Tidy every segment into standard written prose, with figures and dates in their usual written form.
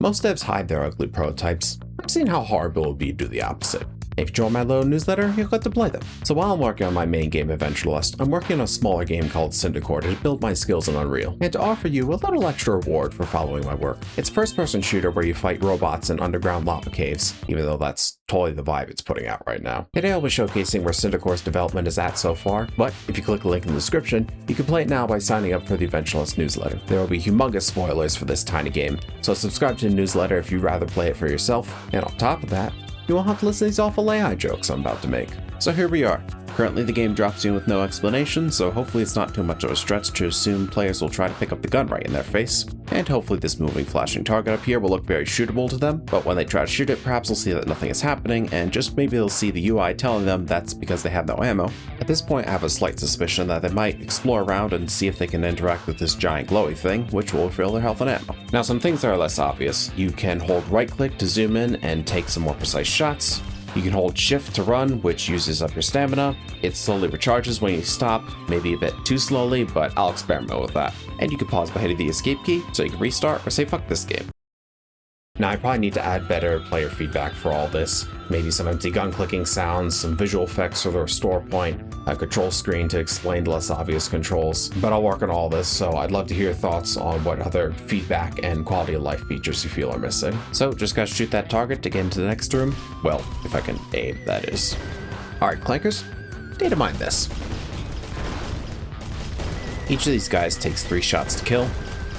Most devs hide their ugly prototypes. I've seen how hard it will be to do the opposite. If you join my little newsletter, you'll get to play them. So while I'm working on my main game Adventurelust, I'm working on a smaller game called Cinder Core to build my skills in Unreal, and to offer you a little extra reward for following my work. It's a first-person shooter where you fight robots in underground lava caves, even though that's totally the vibe it's putting out right now. Today I'll be showcasing where Cinder Core's development is at so far, but if you click the link in the description, you can play it now by signing up for the Adventurelust newsletter. There will be humongous spoilers for this tiny game, so subscribe to the newsletter if you'd rather play it for yourself, and on top of that, you won't have to listen to these awful AI jokes I'm about to make. So here we are. Currently the game drops you with no explanation, so hopefully it's not too much of a stretch to assume players will try to pick up the gun right in their face. And hopefully this moving flashing target up here will look very shootable to them, but when they try to shoot it, perhaps they'll see that nothing is happening, and just maybe they'll see the UI telling them that's because they have no ammo. At this point I have a slight suspicion that they might explore around and see if they can interact with this giant glowy thing, which will refill their health and ammo. Now some things that are less obvious. You can hold right click to zoom in and take some more precise shots. You can hold shift to run, which uses up your stamina. It slowly recharges when you stop, maybe a bit too slowly, but I'll experiment with that. And you can pause by hitting the escape key, so you can restart or say fuck this game. Now I probably need to add better player feedback for all this. Maybe some empty gun clicking sounds, some visual effects for the restore point, a control screen to explain the less obvious controls. But I'll work on all this, so I'd love to hear your thoughts on what other feedback and quality of life features you feel are missing. So just gotta shoot that target to get into the next room. Well, if I can aim, that is. Alright, clankers, data mine this. Each of these guys takes 3 shots to kill,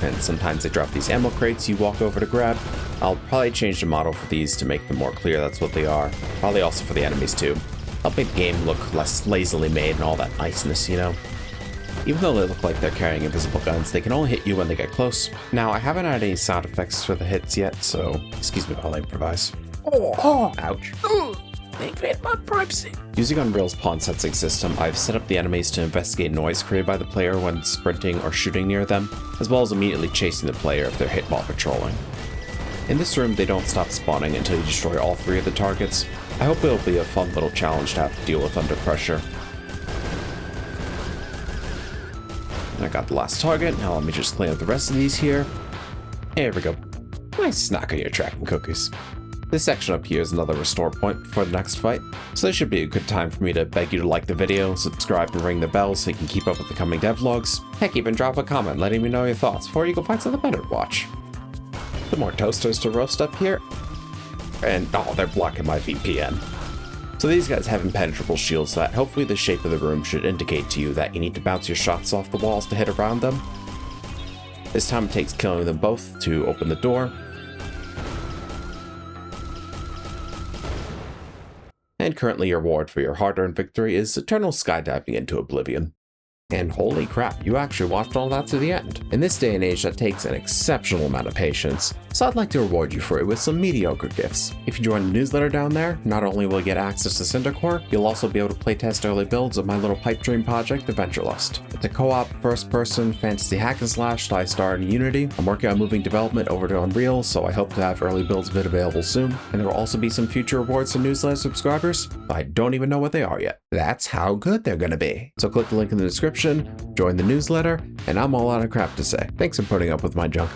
and sometimes they drop these ammo crates you walk over to grab. I'll probably change the model for these to make them more clear that's what they are. Probably also for the enemies too. Help make the game look less lazily made and all that niceness, you know? Even though they look like they're carrying invisible guns, they can only hit you when they get close. Now, I haven't had any sound effects for the hits yet, so excuse me while I improvise. Oh, ouch. They invade my privacy. Using Unreal's pawn sensing system, I've set up the enemies to investigate noise created by the player when sprinting or shooting near them, as well as immediately chasing the player if they're hit while patrolling. In this room, they don't stop spawning until you destroy all 3 of the targets. I hope it'll be a fun little challenge to have to deal with under pressure. I got the last target, now let me just clean up the rest of these here. There we go. Nice snack on your tracking cookies. This section up here is another restore point before the next fight, so this should be a good time for me to beg you to like the video, subscribe and ring the bell so you can keep up with the coming devlogs. Heck, even drop a comment letting me know your thoughts before you go find something better to watch. Some more toasters to roast up here, and oh, they're blocking my VPN. So these guys have impenetrable shields that hopefully the shape of the room should indicate to you that you need to bounce your shots off the walls to hit around them. This time it takes killing them both to open the door. And currently your reward for your hard-earned victory is eternal skydiving into oblivion. And holy crap, you actually watched all that to the end. In this day and age, that takes an exceptional amount of patience, so I'd like to reward you for it with some mediocre gifts. If you join the newsletter down there, not only will you get access to Cinder Core, you'll also be able to playtest early builds of my little pipe dream project, Adventurelust. It's a co-op, first-person fantasy hack and slash that I started in Unity. I'm working on moving development over to Unreal, so I hope to have early builds of it available soon. And there will also be some future rewards to newsletter subscribers. I don't even know what they are yet. That's how good they're gonna be. So click the link in the description, join the newsletter, and I'm all out of crap to say. Thanks for putting up with my junk.